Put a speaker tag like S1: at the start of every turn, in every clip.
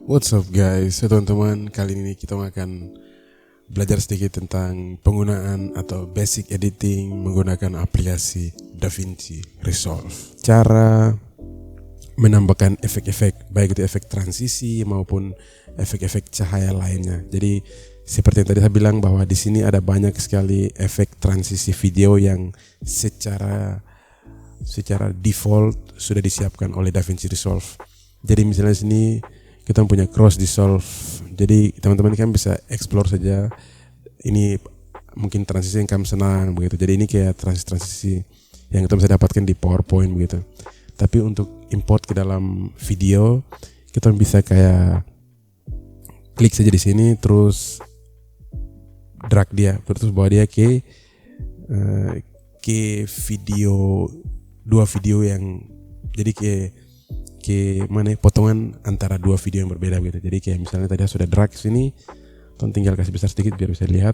S1: What's up guys, teman-teman, kali ini kita akan belajar sedikit tentang penggunaan atau basic editing menggunakan aplikasi DaVinci Resolve. Cara menambahkan efek-efek, baik itu efek transisi maupun efek-efek cahaya lainnya. Jadi seperti yang tadi saya bilang bahwa di sini ada banyak sekali efek transisi video yang secara default sudah disiapkan oleh DaVinci Resolve. Jadi misalnya di sini kita punya cross dissolve, jadi teman-teman kan bisa explore saja. Ini mungkin transisi yang kamu senang begitu. Jadi ini kayak transisi yang kita bisa dapatkan di PowerPoint begitu. Tapi untuk import ke dalam video, kita bisa kayak klik saja di sini, terus drag dia, terus bawa dia ke video, dua video yang jadi ke mana potongan antara dua video yang berbeda gitu. Jadi kayak misalnya tadi sudah drag sini, ton tinggal kasih besar sedikit biar bisa lihat.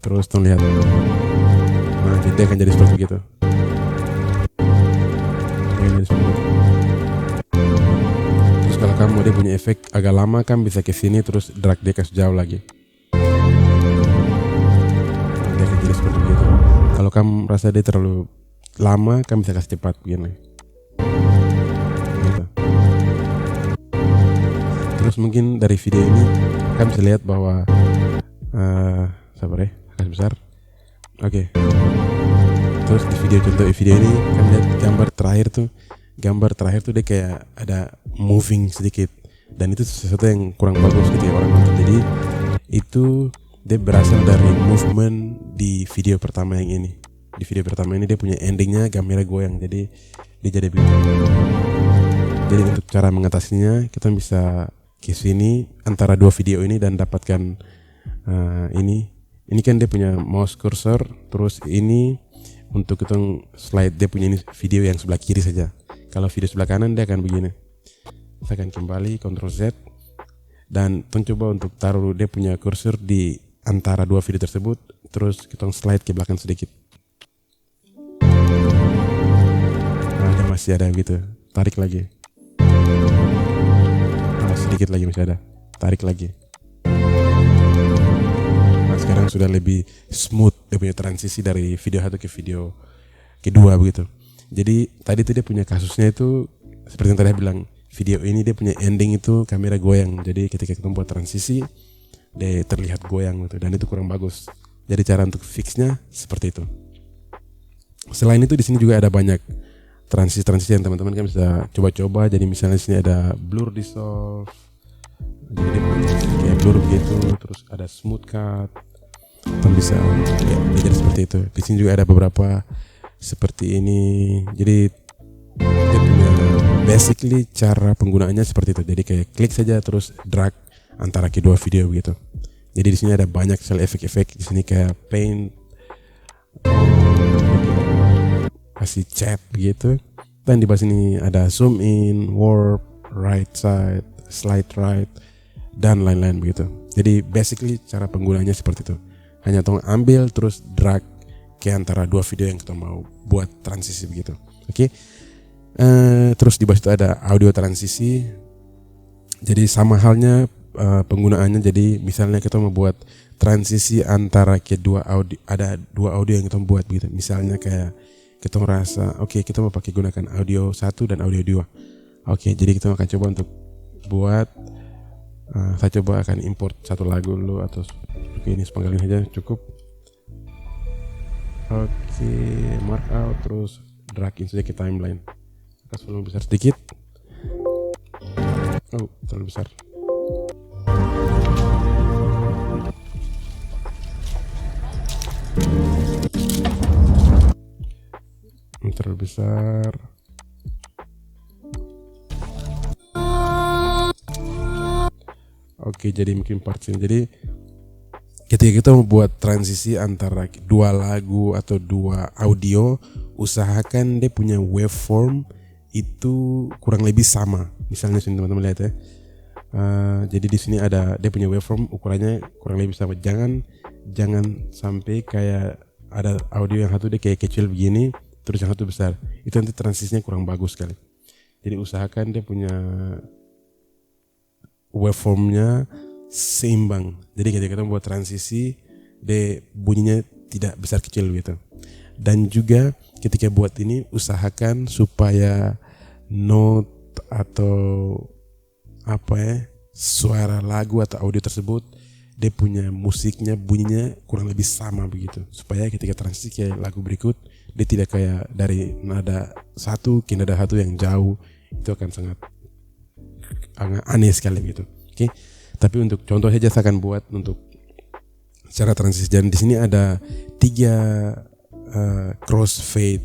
S1: Terus ton lihat. Nah, jadi akan jadi seperti itu. Terus kalau kamu dia punya efek agak lama, kan bisa ke sini terus drag dia kasih jauh lagi. Nah, dia akan jadi seperti itu. Kalau kamu rasa dia terlalu lama, kamu bisa kasih cepat begini. Terus mungkin dari video ini kalian bisa lihat bahwa sabar ya, kasih besar. Oke. Terus di video ini kalian lihat gambar terakhir tuh dia kayak ada moving sedikit, dan itu sesuatu yang kurang bagus gitu ya orang nonton. Jadi itu dia berasal dari movement di video pertama yang ini. Di video pertama ini dia punya endingnya kamera goyang, jadi dia jadi begitu. Jadi untuk cara mengatasinya, kita bisa ke sini antara dua video ini dan dapatkan ini kan dia punya mouse cursor, terus ini untuk kita slide dia punya ini video yang sebelah kiri saja. Kalau video sebelah kanan dia akan begini. Saya akan kembali Ctrl Z dan coba untuk taruh dia punya cursor di antara dua video tersebut, terus kita slide ke belakang sedikit. Nah, dia masih ada gitu. Tarik lagi. Sedikit lagi masih ada, tarik lagi. Nah, sekarang sudah lebih smooth dia punya transisi dari video satu ke video kedua begitu. Jadi tadi tuh dia punya kasusnya itu seperti yang tadi saya bilang, video ini dia punya ending itu kamera goyang. Jadi ketika kita membuat transisi dia terlihat goyang gitu, dan itu kurang bagus. Jadi cara untuk fixnya seperti itu. Selain itu di sini juga ada banyak transisi yang teman-teman kan bisa coba-coba. Jadi misalnya di sini ada blur dissolve, jadi kayak blur begitu, terus ada smooth cut, atau bisa ya, jadi seperti itu. Di sini juga ada beberapa seperti ini. Jadi dia punya basically cara penggunaannya seperti itu. Jadi kayak klik saja terus drag antara kedua video begitu. Jadi di sini ada banyak sekali efek-efek. Di sini kayak paint, kasih chat begitu. Dan di bawah sini ada zoom in, warp, right side, slide right, dan lain-lain begitu. Jadi basically cara penggunanya seperti itu. Hanya tolong ambil terus drag ke antara dua video yang kita mau buat transisi begitu. Oke. Terus di bawah itu ada audio transisi. Jadi sama halnya penggunaannya. Jadi misalnya kita mau buat transisi antara kedua audio, ada dua audio yang kita buat begitu. Misalnya kayak kita merasa kita mau pakai gunakan audio 1 dan audio 2. Jadi kita akan coba untuk buat saya coba akan import satu lagu dulu, atau ini sepenggal ini aja cukup. Mark out terus drag in saja ke timeline. Kasih volume besar sedikit. Terlalu besar. Terlalu besar. Jadi mungkin part ini. Jadi ketika kita membuat transisi antara dua lagu atau dua audio, usahakan dia punya waveform itu kurang lebih sama. Misalnya sini teman-teman lihat ya. Jadi di sini ada dia punya waveform ukurannya kurang lebih sama. Jangan sampai kayak ada audio yang satu dia kayak kecil begini, terus yang satu besar. Itu nanti transisinya kurang bagus sekali. Jadi usahakan dia punya waveformnya seimbang. Jadi ketika kita buat transisi, dia bunyinya tidak besar kecil gitu. Dan juga ketika buat ini usahakan supaya note atau suara lagu atau audio tersebut dia punya musiknya bunyinya kurang lebih sama begitu, supaya ketika transisi kayak lagu berikut dia tidak kayak dari nada satu ke nada satu yang jauh, itu akan sangat aneh sekali gitu. Oke. Tapi untuk contoh saja saya akan buat untuk cara transisi, dan di sini ada 3 crossfade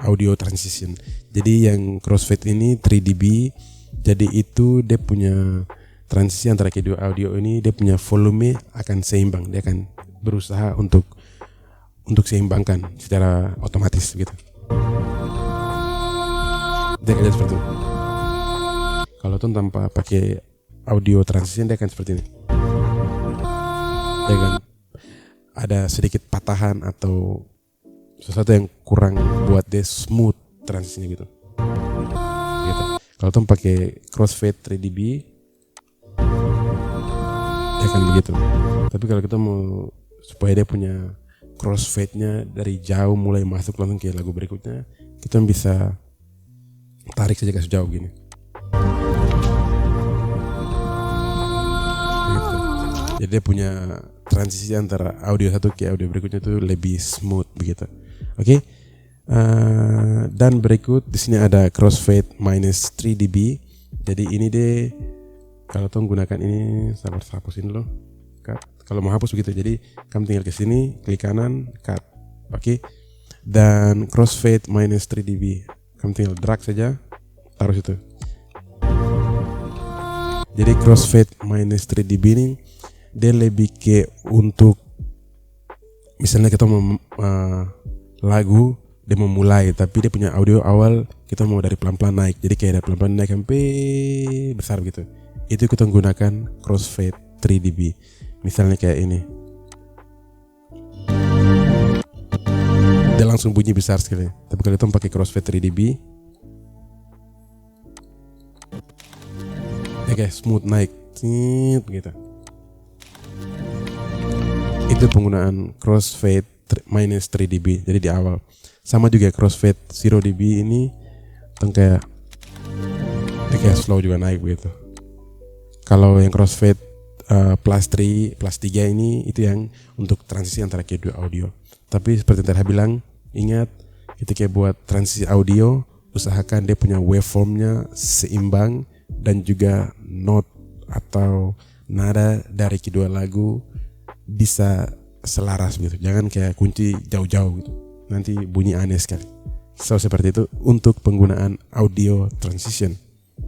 S1: audio transition. Jadi yang crossfade ini 3 dB, jadi itu dia punya transisi antara kedua audio ini, dia punya volume akan seimbang, dia akan berusaha untuk seimbangkan secara otomatis gitu. Dia akan seperti itu. Kalau tuh tanpa pakai audio transition dia akan seperti ini. Dia akan ada sedikit patahan atau sesuatu yang kurang buat dia smooth transisinya gitu. Kalau tuh pakai crossfade 3 dB dia akan begitu. Tapi kalau kita mau supaya dia punya crossfade-nya dari jauh mulai masuk langsung ke lagu berikutnya, kita bisa tarik saja ke sejauh gini. Begitu. Jadi dia punya transisi antara audio satu ke audio berikutnya itu lebih smooth begitu. Oke. Dan berikut di sini ada crossfade minus 3 dB. Jadi ini deh, kalau tuh gunakan ini, sabar hapusin dulu. Cut. Kalau mau hapus begitu, jadi kamu tinggal ke sini, klik kanan, cut. Oke. Dan crossfade minus 3 dB, kamu tinggal drag saja, taruh situ. Jadi crossfade minus 3 dB ini dia lebih ke untuk misalnya kita mau lagu dia mau mulai, tapi dia punya audio awal kita mau dari pelan-pelan naik, jadi kayak dari pelan-pelan naik sampai besar gitu. Itu kita gunakan crossfade 3 dB. Misalnya kayak ini, dia langsung bunyi besar sekali. Tapi kalau kita pakai crossfade 3 dB, dia kayak smooth naik gitu. Itu penggunaan crossfade minus 3 dB. Jadi di awal. Sama juga crossfade 0 dB ini kayak slow juga naik begitu. Kalau yang crossfade plus 3 ini itu yang untuk transisi antara kedua audio. Tapi seperti yang tadi bilang, ingat ketika buat transisi audio usahakan dia punya waveformnya seimbang dan juga note atau nada dari kedua lagu bisa selaras gitu. Jangan kayak kunci jauh-jauh gitu, nanti bunyi aneh sekali. So seperti itu untuk penggunaan audio transition.